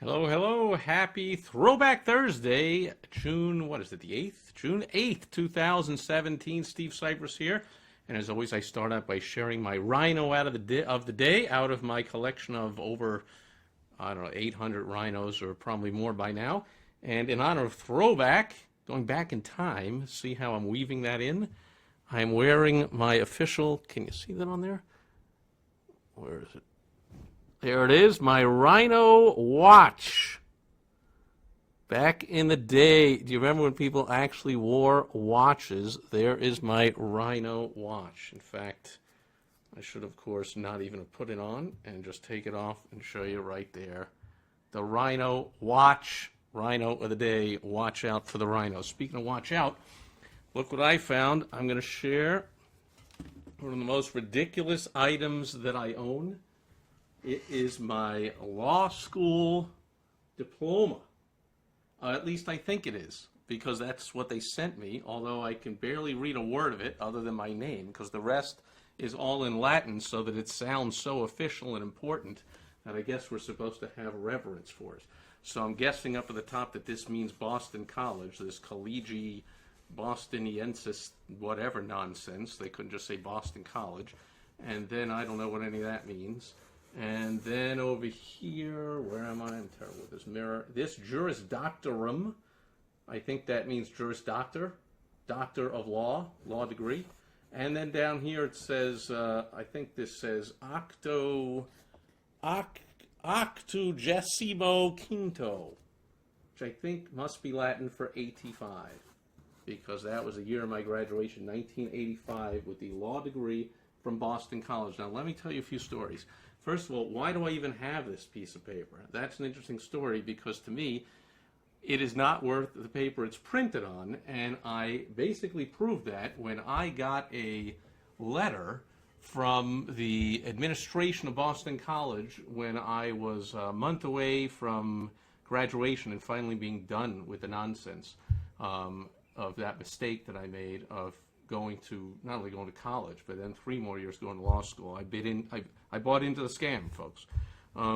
Hello, hello. Happy Throwback Thursday, June, what is it, the 8th? June 8th, 2017. Steve Sipress here. And as always, I start out by sharing my rhino out of the day out of my collection of over, I don't know, 800 rhinos or probably more by now. And in honor of Throwback, going back in time, see how I'm weaving that in? I'm wearing my official, can you see that on there? Where is it? There it is, my Rhino watch. Back in the day, do you remember when people actually wore watches? There is my Rhino watch. In fact, I should, of course, not even have put it on and just take it off and show you right there. The Rhino watch, Rhino of the day. Watch out for the Rhino. Speaking of watch out, look what I found. I'm going to share one of the most ridiculous items that I own. It is my law school diploma. At least I think it is, because that's what they sent me, although I can barely read a word of it other than my name, because the rest is all in Latin so that it sounds so official and important that I guess we're supposed to have reverence for it. So I'm guessing up at the top that this means Boston College, this collegiate Bostoniensis whatever nonsense. They couldn't just say Boston College. And then I don't know what any of that means. And then over here, where am I? I'm terrible with this mirror. This Juris Doctorum, I think that means Juris Doctor, Doctor of Law, law degree. And then down here it says, I think this says Octugesimo Quinto, which I think must be Latin for 85, because that was the year of my graduation, 1985, with the law degree from Boston College. Now, let me tell you a few stories. First of all, why do I even have this piece of paper? That's an interesting story because to me, it is not worth the paper it's printed on, and I basically proved that when I got a letter from the administration of Boston College when I was a month away from graduation and finally being done with the nonsense of that mistake that I made of going to, not only going to college, but then 3 more years going to law school. I bought into the scam, folks,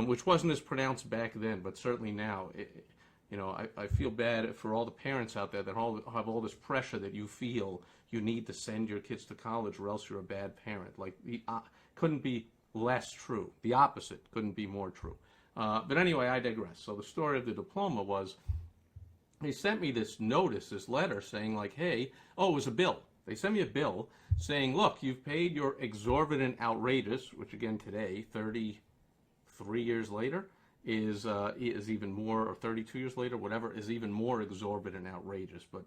which wasn't as pronounced back then, but certainly now. I feel bad for all the parents out there that have all this pressure that you feel you need to send your kids to college or else you're a bad parent. Like, couldn't be less true. The opposite couldn't be more true. But anyway, I digress. So the story of the diploma was, they sent me this notice, this letter saying like, hey, it was a bill. They sent me a bill saying, look, you've paid your exorbitant outrageous, which again today, 33 years later, is even more, or 32 years later, whatever, is even more exorbitant outrageous. But,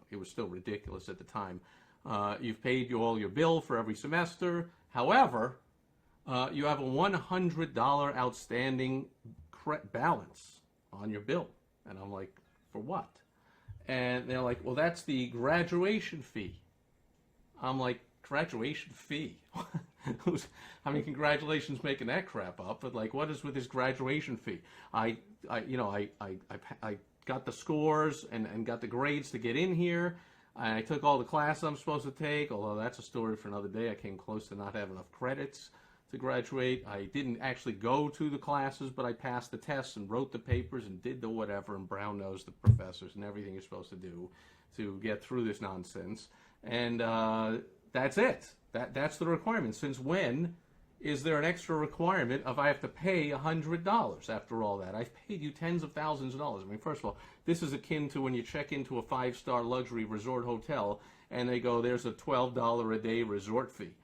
it was still ridiculous at the time. You've paid all your bill for every semester. However, you have a $100 outstanding balance on your bill. And I'm like, for what? And they're like, well, that's the graduation fee. I'm like, graduation fee? I mean, congratulations making that crap up, but like, what is with this graduation fee? I got the scores and got the grades to get in here. I took all the classes I'm supposed to take, although that's a story for another day. I came close to not having enough credits to graduate. I didn't actually go to the classes, but I passed the tests and wrote the papers and did the whatever and brown-nosed the professors and everything you're supposed to do to get through this nonsense. And that's it. That's the requirement. Since when is there an extra requirement of I have to pay $100 after all that? I've paid you tens of thousands of dollars. I mean, first of all, this is akin to when you check into a 5-star luxury resort hotel and they go, there's a $12 a day resort fee.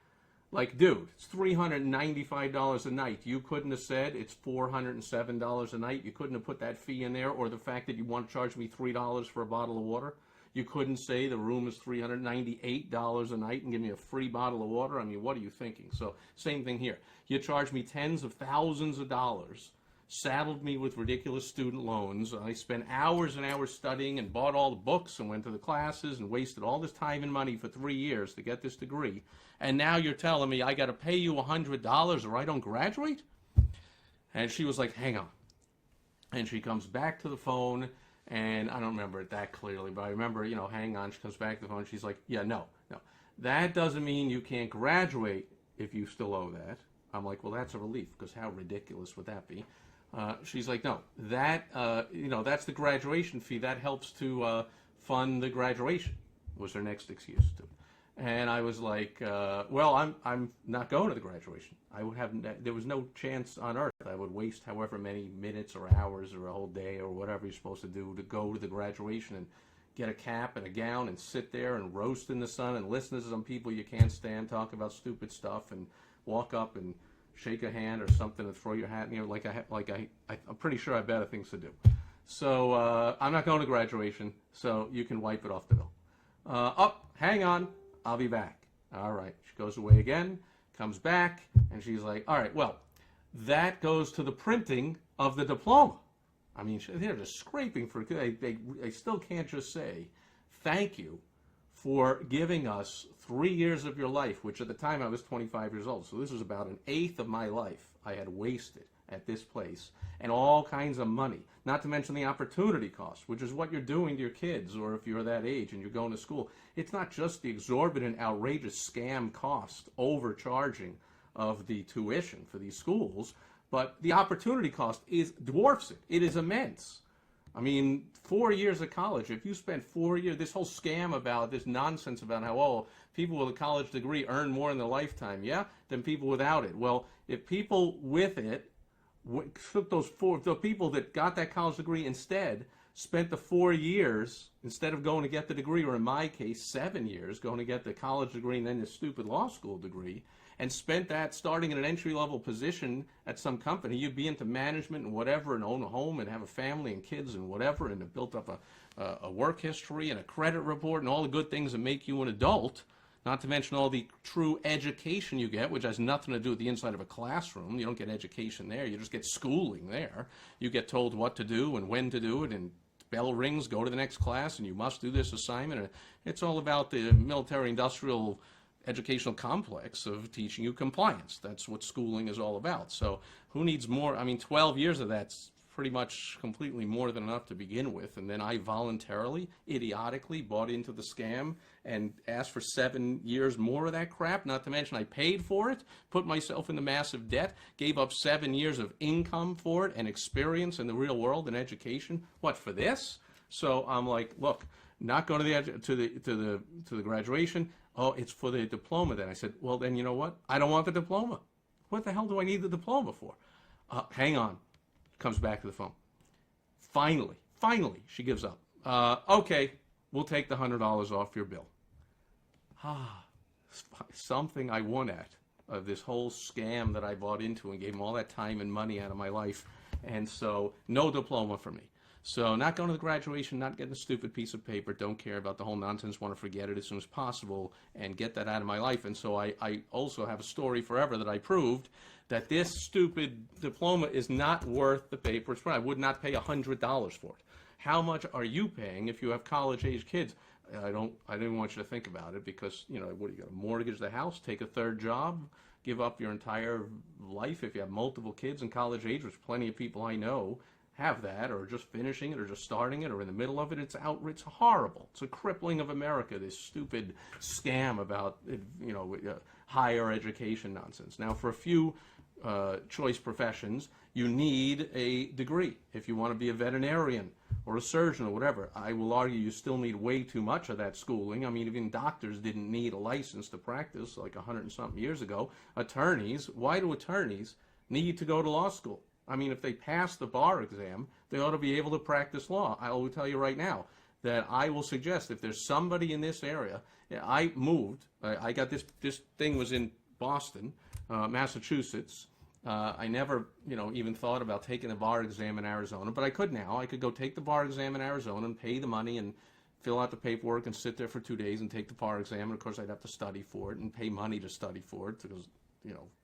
Like, dude, it's $395 a night. You couldn't have said it's $407 a night. You couldn't have put that fee in there, or the fact that you want to charge me $3 for a bottle of water. You couldn't say the room is $398 a night and give me a free bottle of water. I mean, what are you thinking? So, same thing here. You charged me tens of thousands of dollars, saddled me with ridiculous student loans. I spent hours and hours studying and bought all the books and went to the classes and wasted all this time and money for 3 years to get this degree. And now you're telling me I got to pay you $100 or I don't graduate? And she was like, hang on. And she comes back to the phone, and I don't remember it that clearly, but I remember, hang on. She comes back to the phone. She's like, yeah, no. That doesn't mean you can't graduate if you still owe that. I'm like, well, that's a relief, because how ridiculous would that be? She's like, no, that, that's the graduation fee. That helps to fund the graduation, was her next excuse to. And I was like, well, I'm not going to the graduation. There was no chance on earth I would waste however many minutes or hours or a whole day or whatever you're supposed to do to go to the graduation and get a cap and a gown and sit there and roast in the sun and listen to some people you can't stand talk about stupid stuff and walk up and shake a hand or something and throw your hat in the air I'm pretty sure I have better things to do. So I'm not going to graduation, so you can wipe it off the bill. Hang on, I'll be back. All right, she goes away again, comes back, and she's like, all right, well, that goes to the printing of the diploma. I mean, they're just scraping for it. They still can't just say, thank you for giving us 3 years of your life, which at the time I was 25 years old. So this was about an eighth of my life I had wasted at this place, and all kinds of money, not to mention the opportunity cost, which is what you're doing to your kids, or if you're that age and you're going to school. It's not just the exorbitant, outrageous scam cost, overcharging of the tuition for these schools, but the opportunity cost dwarfs it. It is immense. I mean, 4 years of college, if you spend 4 years, this whole scam about this nonsense about how, people with a college degree earn more in their lifetime, than people without it. Well, if people with it took the people that got that college degree instead, spent the 4 years, instead of going to get the degree, or in my case, 7 years, going to get the college degree and then the stupid law school degree, and spent that starting in an entry-level position at some company, you'd be into management and whatever, and own a home and have a family and kids and whatever, and have built up a work history and a credit report and all the good things that make you an adult, not to mention all the true education you get, which has nothing to do with the inside of a classroom. You don't get education there. You just get schooling there. You get told what to do and when to do it, and bell rings, go to the next class, and you must do this assignment. And it's all about the military-industrial educational complex of teaching you compliance. That's what schooling is all about. So who needs more? I mean, 12 years of that's pretty much completely more than enough to begin with. And then I voluntarily, idiotically bought into the scam and asked for 7 years more of that crap, not to mention I paid for it, put myself into massive debt, gave up 7 years of income for it and experience in the real world and education. What, for this? So I'm like, look, not going to the graduation. Oh, it's for the diploma then. I said, well, then you know what? I don't want the diploma. What the hell do I need the diploma for? Hang on. Comes back to the phone. Finally, she gives up. Okay, we'll take the $100 off your bill. Something I won at of this whole scam that I bought into and gave them all that time and money out of my life. And so, no diploma for me. So not going to the graduation, not getting a stupid piece of paper, don't care about the whole nonsense, want to forget it as soon as possible and get that out of my life. And so I also have a story forever that I proved that this stupid diploma is not worth the paper it's for. I would not pay $100 for it. How much are you paying if you have college-age kids? I didn't want you to think about it because, what do you got, to mortgage the house, take a third job, give up your entire life if you have multiple kids in college age, which plenty of people I know have that, or just finishing it, or just starting it, or in the middle of it. It's horrible. It's a crippling of America, this stupid scam about, higher education nonsense. Now, for a few choice professions, you need a degree. If you want to be a veterinarian or a surgeon or whatever, I will argue you still need way too much of that schooling. I mean, even doctors didn't need a license to practice like 100 and something years ago. Attorneys, why do attorneys need to go to law school? I mean, if they pass the bar exam, they ought to be able to practice law. I will tell you right now that I will suggest if there's somebody in this area, I moved, I got this thing was in Boston, Massachusetts. I never, even thought about taking the bar exam in Arizona, but I could now. I could go take the bar exam in Arizona and pay the money and fill out the paperwork and sit there for 2 days and take the bar exam. And of course, I'd have to study for it and pay money to study for it because,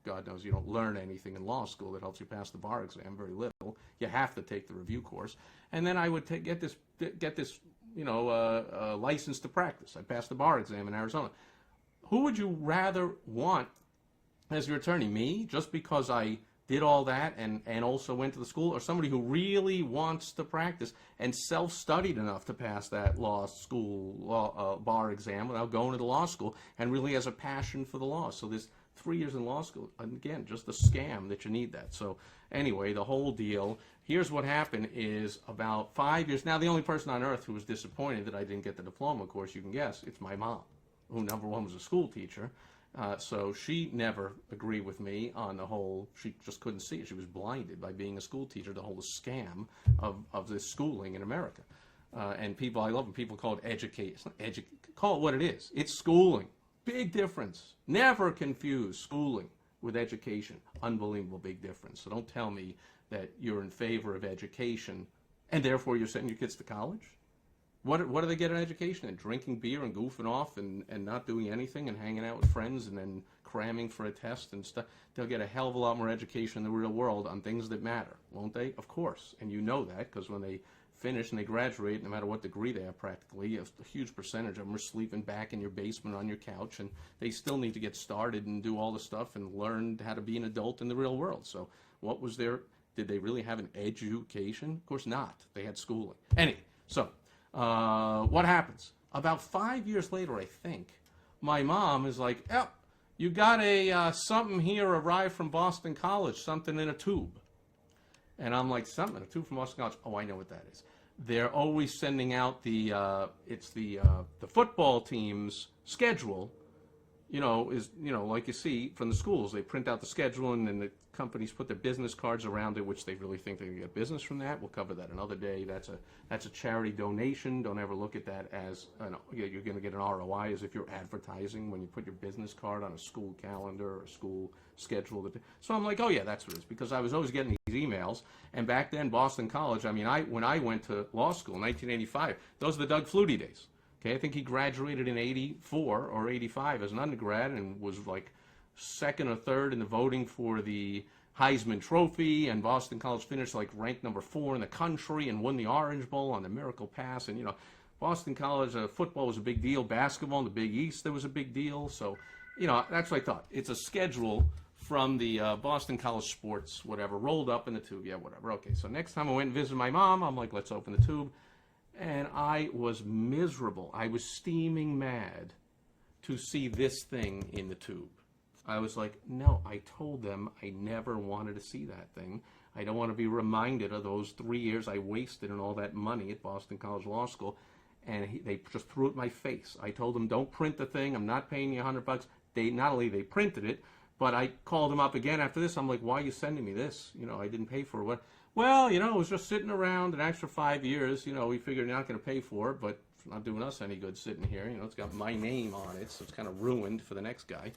God knows you don't learn anything in law school that helps you pass the bar exam, very little. You have to take the review course. And then I would get this license to practice. I passed the bar exam in Arizona. Who would you rather want as your attorney? Me, just because I did all that and also went to the school, or somebody who really wants to practice and self-studied enough to pass that law school bar exam without going to the law school and really has a passion for the law? So this 3 years in law school, and again, just a scam that you need that. So anyway, the whole deal, here's what happened is about 5 years, now the only person on earth who was disappointed that I didn't get the diploma, of course, you can guess, it's my mom, who number one was a school teacher. So she never agreed with me on the whole, she just couldn't see it. She was blinded by being a school teacher, the whole scam of this schooling in America. And people, I love when people call it educate. It's not call it what it is. It's schooling. Big difference. Never confuse schooling with education. Unbelievable big difference. So don't tell me that you're in favor of education and therefore you're sending your kids to college. What do they get an education in? Drinking beer and goofing off and not doing anything and hanging out with friends and then cramming for a test and stuff. They'll get a hell of a lot more education in the real world on things that matter, won't they? Of course. And you know that because when they finish and they graduate, no matter what degree they have practically, a huge percentage of them are sleeping back in your basement on your couch, and they still need to get started and do all the stuff and learn how to be an adult in the real world. So what was their, did they really have an education? Of course not. They had schooling. Anyway, so what happens? About 5 years later, I think, my mom is like, oh, you got a something here arrived from Boston College, something in a tube. And I'm like, something in a tube from Boston College? Oh, I know what that is. They're always sending out the football team's schedule, like you see from the schools. They print out the schedule and then the companies put their business cards around it, which they really think they can get business from that. We'll cover that another day. That's a charity donation. Don't ever look at that as, you're going to get an ROI as if you're advertising when you put your business card on a school calendar or a school schedule. So I'm like, oh yeah, that's what it is, because I was always getting these emails. And back then, Boston College, I mean, when I went to law school in 1985, those are the Doug Flutie days. Okay, I think he graduated in 84 or 85 as an undergrad and was like second or third in the voting for the Heisman Trophy, and Boston College finished like ranked number 4 in the country and won the Orange Bowl on the Miracle Pass. And Boston College football was a big deal. Basketball in the Big East, there was a big deal. So that's what I thought. It's a schedule from the Boston College sports, whatever, rolled up in the tube. Yeah, whatever. Okay, so next time I went and visited my mom, I'm like, let's open the tube. And I was miserable. I was steaming mad to see this thing in the tube. I was like, no, I told them I never wanted to see that thing. I don't want to be reminded of those 3 years I wasted and all that money at Boston College Law School. And they just threw it in my face. I told them, don't print the thing. I'm not paying you $100. Not only they printed it, but I called them up again after this. I'm like, why are you sending me this? I didn't pay for it. Well, it was just sitting around an extra 5 years. We figured you're not going to pay for it, but it's not doing us any good sitting here. It's got my name on it, so it's kind of ruined for the next guy.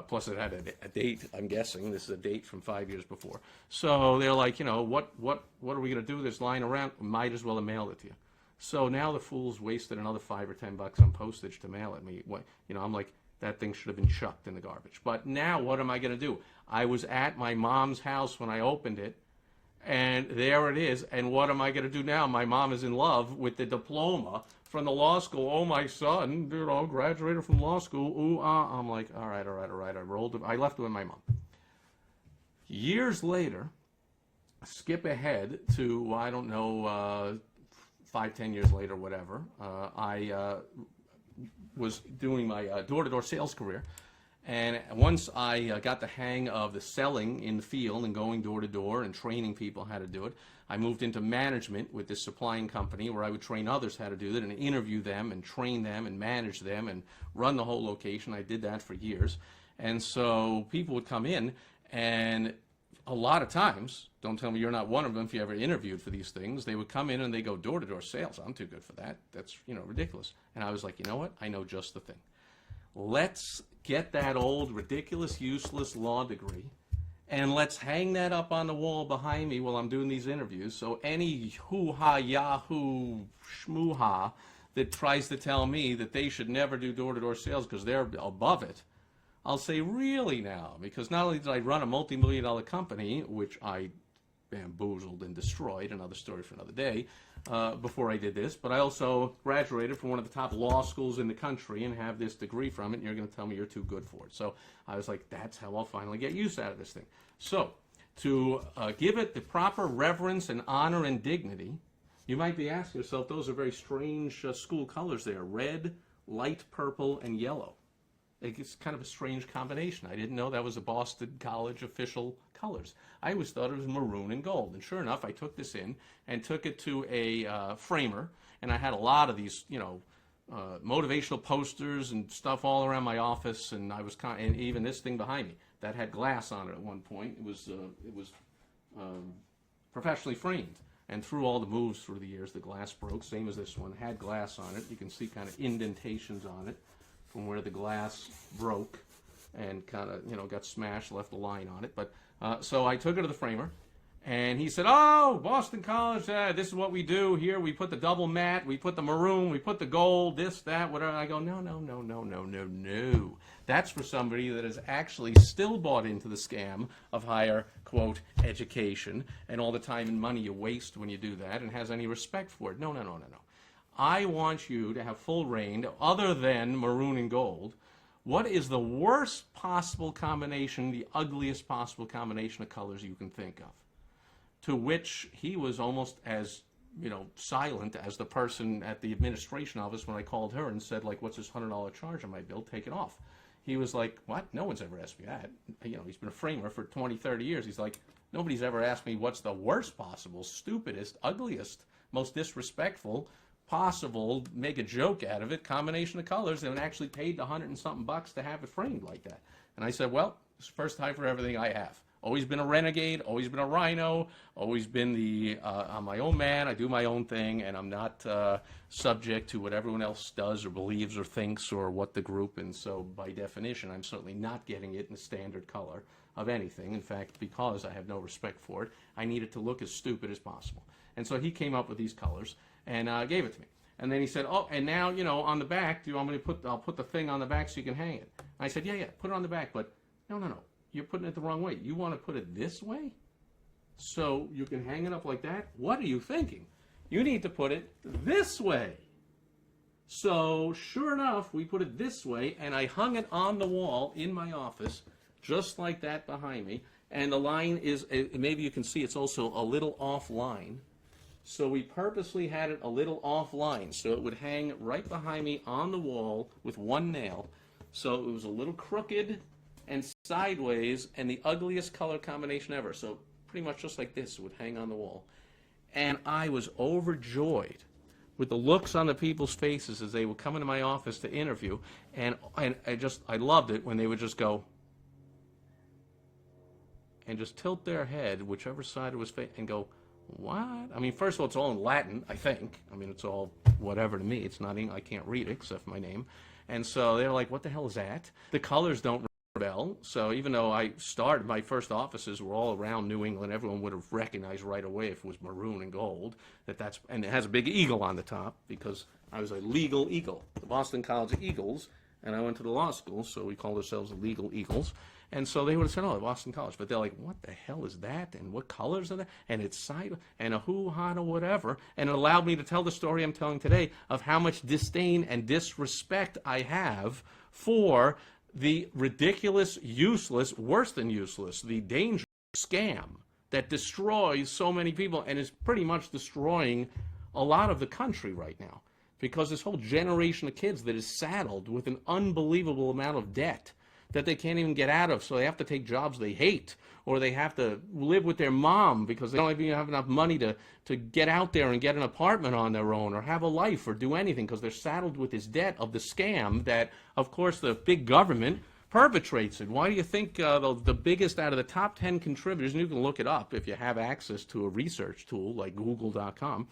Plus, it had a date, I'm guessing. This is a date from 5 years before. So they're like, what are we going to do with this lying around? Might as well have mailed it to you. So now the fool's wasted another $5 or $10 on postage to mail it me. I'm like, that thing should have been chucked in the garbage. But now what am I going to do? I was at my mom's house when I opened it, and there it is. And what am I going to do now? My mom is in love with the diploma from the law school. Oh, my son, graduated from law school. Ooh, I'm like, all right. I rolled it. I left it with my mom. Years later, skip ahead to, I don't know, 5-10 years later, whatever. I was doing my door-to-door sales career. And once I got the hang of the selling in the field and going door to door and training people how to do it, I moved into management with this supplying company where I would train others how to do it and interview them and train them and manage them and run the whole location. I did that for years. And so people would come in, and a lot of times, don't tell me you're not one of them if you ever interviewed for these things, they would come in and they go door-to-door sales. I'm too good for that. That's, ridiculous. And I was like, you know what? I know just the thing. Let's get that old, ridiculous, useless law degree, and let's hang that up on the wall behind me while I'm doing these interviews. So any hoo-ha, yahoo, shmoo-ha that tries to tell me that they should never do door-to-door sales because they're above it, I'll say, really now? Because not only did I run a multi-million-dollar company, which I bamboozled and destroyed, another story for another day, before I did this, but I also graduated from one of the top law schools in the country and have this degree from it, and you're going to tell me you're too good for it. So I was like, that's how I'll finally get use out of this thing. So to give it the proper reverence and honor and dignity, you might be asking yourself, those are very strange school colors there, red, light purple, and yellow. It's kind of a strange combination. I didn't know that was the Boston College official colors. I always thought it was maroon and gold. And sure enough, I took this in and took it to a framer, and I had a lot of these, motivational posters and stuff all around my office, and and even this thing behind me that had glass on it at one point. It was professionally framed, and through all the moves through the years, the glass broke. Same as this one, had glass on it. You can see kind of indentations on it from where the glass broke and kind of got smashed, left a line on it. But so I took it to the framer. And he said, "Oh, Boston College, this is what we do here. We put the double matte, we put the maroon, we put the gold, this, that, whatever." I go, no. That's for somebody that has actually still bought into the scam of higher, quote, education and all the time and money you waste when you do that and has any respect for it. No. I want you to have full reign, other than maroon and gold. What is the worst possible combination, the ugliest possible combination of colors you can think of? To which he was almost as, silent as the person at the administration office when I called her and said, like, "What's this $100 charge on my bill? Take it off." He was like, "What? No one's ever asked me that." He's been a framer for 20, 30 years. He's like, "Nobody's ever asked me what's the worst possible, stupidest, ugliest, most disrespectful possible, make a joke out of it, combination of colors, and actually paid the $100 and something bucks to have it framed like that." And I said, "Well, it's the first time for everything I have. Always been a renegade, always been a rhino, always been I'm my own man, I do my own thing, and I'm not subject to what everyone else does or believes or thinks or what the group." And so by definition, I'm certainly not getting it in the standard color of anything. In fact, because I have no respect for it, I need it to look as stupid as possible. And so he came up with these colors and gave it to me. And then he said, "Oh, and now, on the back, do you want me to I'll put the thing on the back so you can hang it." I said, yeah, put it on the back, but no. You're putting it the wrong way. You want to put it this way so you can hang it up like that? What are you thinking? You need to put it this way. So sure enough, we put it this way, and I hung it on the wall in my office, just like that behind me. And the line is, maybe you can see it's also a little off line. So we purposely had it a little off line, so it would hang right behind me on the wall with one nail. So it was a little crooked and sideways, and the ugliest color combination ever. So pretty much just like this, it would hang on the wall. And I was overjoyed with the looks on the people's faces as they would come into my office to interview, and I loved it when they would just go and just tilt their head whichever side it was and go, "What?" I mean, first of all, it's all in Latin, I think. I mean, it's all whatever to me. It's not I can't read it except for my name. And so they're like, "What the hell is that?" The colors don't rebel. So even though I started, my first offices were all around New England, everyone would have recognized right away if it was maroon and gold, and it has a big eagle on the top because I was a legal eagle, the Boston College Eagles, and I went to the law school, so we called ourselves the Legal Eagles. And so they would have said, "Oh, Boston College," but they're like, "What the hell is that? And what colors are that? And it's side and a hoo-ha or whatever." And it allowed me to tell the story I'm telling today of how much disdain and disrespect I have for the ridiculous, useless, worse than useless, the dangerous scam that destroys so many people and is pretty much destroying a lot of the country right now. Because this whole generation of kids that is saddled with an unbelievable amount of debt that they can't even get out of, so they have to take jobs they hate, or they have to live with their mom because they don't even have enough money to get out there and get an apartment on their own or have a life or do anything because they're saddled with this debt of the scam that, of course, the big government perpetrates it. Why do you think the biggest out of the top 10 contributors, and you can look it up if you have access to a research tool like Google.com,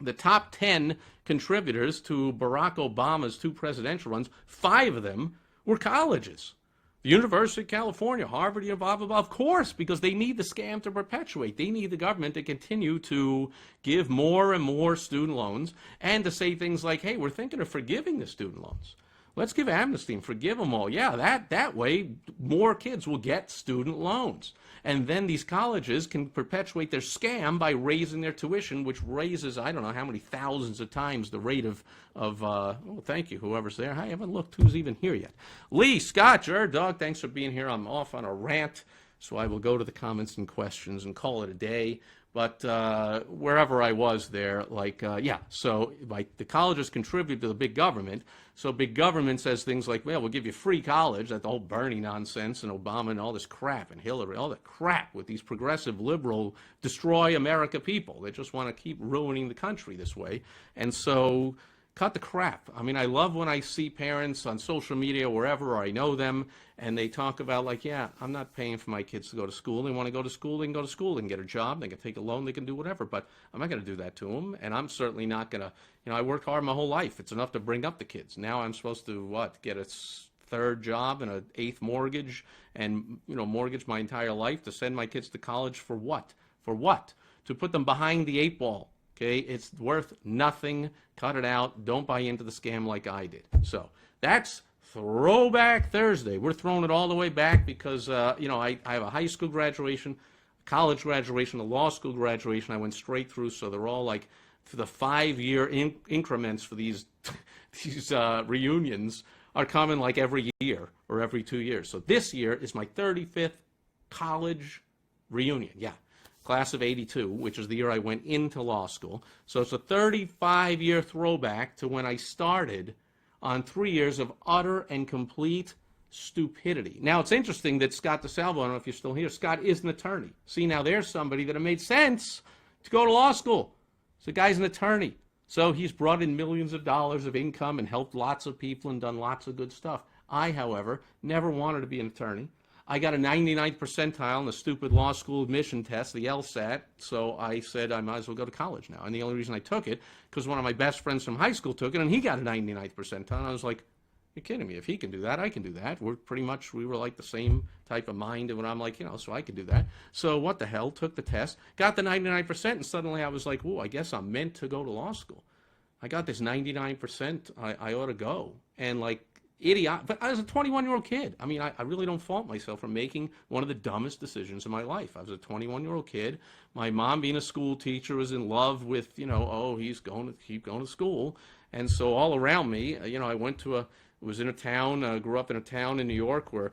the top 10 contributors to Barack Obama's 2 presidential runs, 5 of them were colleges. The University of California, Harvard, blah, blah, blah. Of course, because they need the scam to perpetuate. They need the government to continue to give more and more student loans and to say things like, "Hey, we're thinking of forgiving the student loans. Let's give amnesty and forgive them all." Yeah, that way more kids will get student loans. And then these colleges can perpetuate their scam by raising their tuition, which raises, I don't know how many thousands of times the rate of oh, thank you, whoever's there. I haven't looked who's even here yet. Lee, Scott, Jared, Doug, thanks for being here. I'm off on a rant, so I will go to the comments and questions and call it a day. But wherever I was there, so the colleges contribute to the big government. So big government says things like, well, we'll give you free college, that the whole Bernie nonsense and Obama and all this crap and Hillary, all the crap with these progressive, liberal, destroy America people. They just want to keep ruining the country this way. And so cut the crap. I mean, I love when I see parents on social media, wherever, or I know them, and they talk about like, yeah, I'm not paying for my kids to go to school. They want to go to school, they can go to school, they can get a job, they can take a loan, they can do whatever, but I'm not going to do that to them, and I'm certainly not going to, I worked hard my whole life. It's enough to bring up the kids. Now I'm supposed to, get a third job and an eighth mortgage and, mortgage my entire life to send my kids to college for what? For what? To put them behind the eight ball. Okay, it's worth nothing. Cut it out. Don't buy into the scam like I did. So that's Throwback Thursday. We're throwing it all the way back because, I have a high school graduation, college graduation, a law school graduation. I went straight through, so they're all like for the 5-year increments for these reunions are coming like every year or every 2 years. So this year is my 35th college reunion. Yeah. Class of 82, which is the year I went into law school. So it's a 35-year throwback to when I started on 3 years of utter and complete stupidity. Now, it's interesting that Scott DeSalvo, I don't know if you're still here, Scott is an attorney. See, now there's somebody that it made sense to go to law school. So the guy's an attorney. So he's brought in millions of dollars of income and helped lots of people and done lots of good stuff. I, however, never wanted to be an attorney. I got a 99th percentile in the stupid law school admission test, the LSAT, so I said I might as well go to college now. And the only reason I took it, because one of my best friends from high school took it, and he got a 99th percentile, and I was like, you're kidding me. If he can do that, I can do that. We were like the same type of mind, and I'm like, so I can do that. So what the hell, took the test, got the 99%, and suddenly I was like, ooh, I guess I'm meant to go to law school. I got this 99%, I ought to go. And like, idiot, but I was a 21-year-old kid. I mean, I really don't fault myself for making one of the dumbest decisions in my life. I was a 21-year-old kid. My mom, being a school teacher, was in love with, he's going to keep going to school. And so all around me, was in a town, grew up in a town in New York where,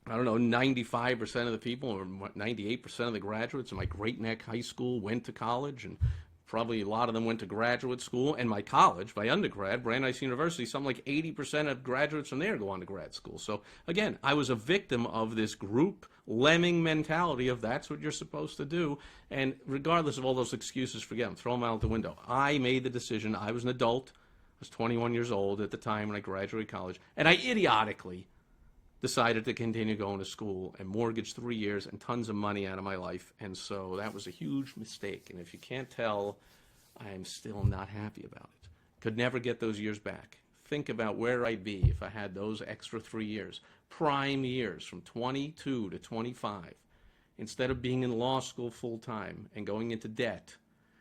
95% of the people, or 98% of the graduates in my Great Neck High School went to college, and probably a lot of them went to graduate school, and my college, my undergrad, Brandeis University, something like 80% of graduates from there go on to grad school. So again, I was a victim of this group lemming mentality of that's what you're supposed to do. And regardless of all those excuses, forget them, throw them out the window. I made the decision. I was an adult. I was 21 years old at the time when I graduated college, and I idiotically decided to continue going to school and mortgaged 3 years and tons of money out of my life. And so that was a huge mistake. And if you can't tell, I am still not happy about it. Could never get those years back. Think about where I'd be if I had those extra 3 years, prime years from 22 to 25, instead of being in law school full time and going into debt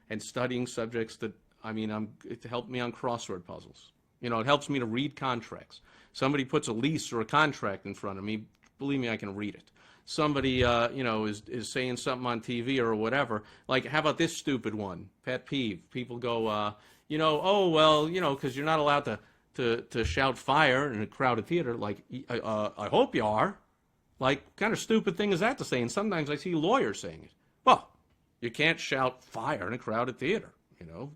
and studying subjects that, it helped me on crossword puzzles. It helps me to read contracts. Somebody puts a lease or a contract in front of me, believe me, I can read it. Somebody, is saying something on TV or whatever. Like, how about this stupid one? Pet peeve. People go, because you're not allowed to shout fire in a crowded theater. Like, I hope you are. Like, what kind of stupid thing is that to say? And sometimes I see lawyers saying it. Well, you can't shout fire in a crowded theater.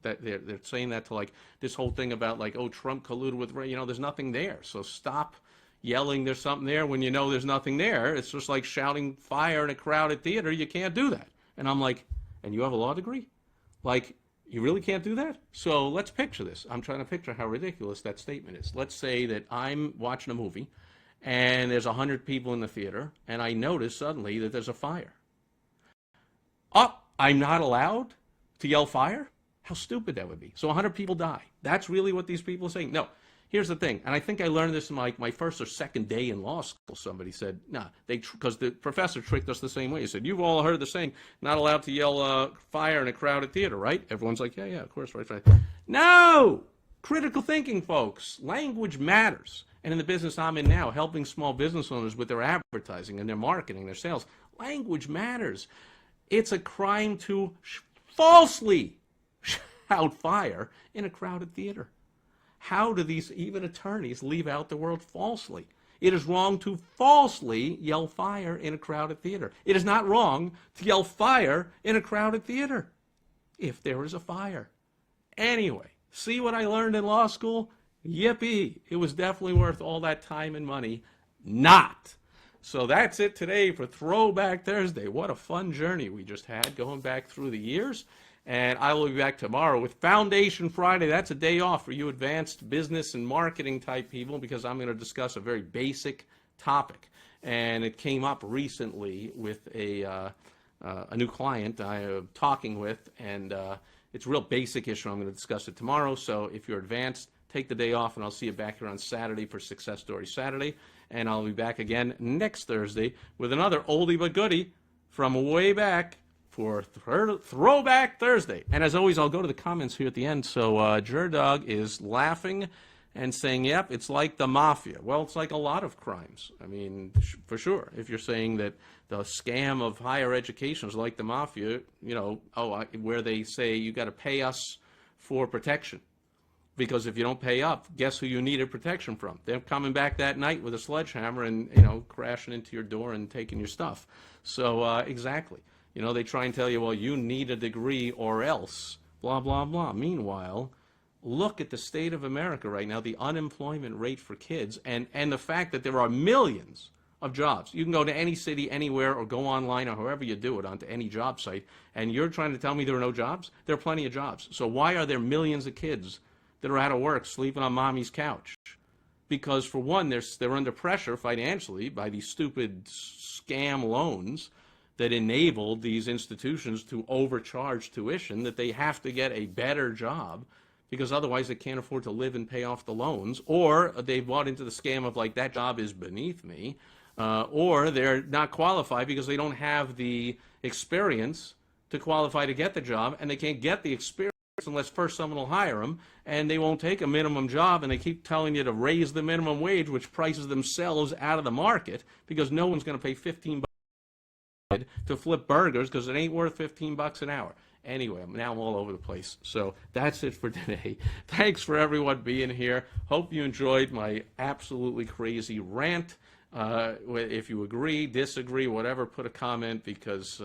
That they're saying that to like this whole thing about like, oh, Trump colluded with, there's nothing there. So stop yelling there's something there when there's nothing there. It's just like shouting fire in a crowded theater. You can't do that. And I'm like, and you have a law degree? Like, you really can't do that? So let's picture this. I'm trying to picture how ridiculous that statement is. Let's say that I'm watching a movie and there's 100 people in the theater and I notice suddenly that there's a fire. Oh, I'm not allowed to yell fire? How stupid that would be. So 100 people die. That's really what these people are saying? No. Here's the thing, and I think I learned this in my first or second day in law school. Somebody said, because the professor tricked us the same way. He said, you've all heard the saying, not allowed to yell fire in a crowded theater, right? Everyone's like, yeah, of course, right. No! Critical thinking, folks. Language matters. And in the business I'm in now, helping small business owners with their advertising and their marketing, their sales, language matters. It's a crime to falsely shout fire in a crowded theater. How do these, even attorneys, leave out the word falsely? It is wrong to falsely yell fire in a crowded theater. It is not wrong to yell fire in a crowded theater if there is a fire. Anyway, see what I learned in law school? Yippee! It was definitely worth all that time and money. Not. So that's it today for Throwback Thursday. What a fun journey we just had going back through the years. And I will be back tomorrow with Foundation Friday. That's a day off for you advanced business and marketing type people because I'm going to discuss a very basic topic. And it came up recently with a new client I am talking with, and it's a real basic issue. I'm going to discuss it tomorrow. So if you're advanced, take the day off, and I'll see you back here on Saturday for Success Story Saturday. And I'll be back again next Thursday with another oldie but goodie from way back for Throwback Thursday. And as always, I'll go to the comments here at the end. So Jerdog is laughing and saying, yep, it's like the mafia. Well, it's like a lot of crimes. I mean, for sure. If you're saying that the scam of higher education is like the mafia, you know, where they say you got to pay us for protection. Because if you don't pay up, guess who you needed protection from? They're coming back that night with a sledgehammer and, you know, crashing into your door and taking your stuff. So, exactly. You know, they try and tell you, well, you need a degree or else, blah, blah, blah. Meanwhile, look at the state of America right now, the unemployment rate for kids, and the fact that there are millions of jobs. You can go to any city, anywhere, or go online, or however you do it, onto any job site, and you're trying to tell me there are no jobs? There are plenty of jobs. So why are there millions of kids that are out of work, sleeping on mommy's couch? Because, for one, they're under pressure financially by these stupid scam loans that enabled these institutions to overcharge tuition, that they have to get a better job because otherwise they can't afford to live and pay off the loans, or they bought into the scam of, like, that job is beneath me, or they're not qualified because they don't have the experience to qualify to get the job, and they can't get the experience unless first someone will hire them, and they won't take a minimum job, and they keep telling you to raise the minimum wage, which prices themselves out of the market because no one's going to pay $15 to flip burgers because it ain't worth $15 an hour. Anyway, now I'm all over the place. So that's it for today. Thanks for everyone being here. Hope you enjoyed my absolutely crazy rant. If you agree, disagree, whatever, put a comment because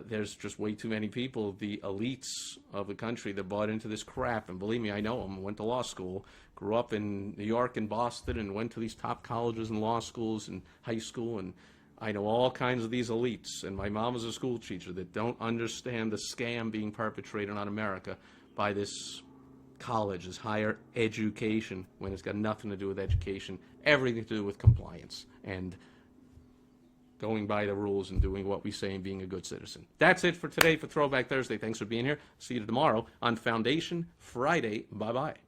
there's just way too many people, the elites of the country, that bought into this crap. And believe me, I know them. I went to law school, grew up in New York and Boston, and went to these top colleges and law schools and high school, and I know all kinds of these elites, and my mom was a school teacher, that don't understand the scam being perpetrated on America by this college, this higher education, when it's got nothing to do with education, everything to do with compliance and going by the rules and doing what we say and being a good citizen. That's it for today for Throwback Thursday. Thanks for being here. See you tomorrow on Foundation Friday. Bye-bye.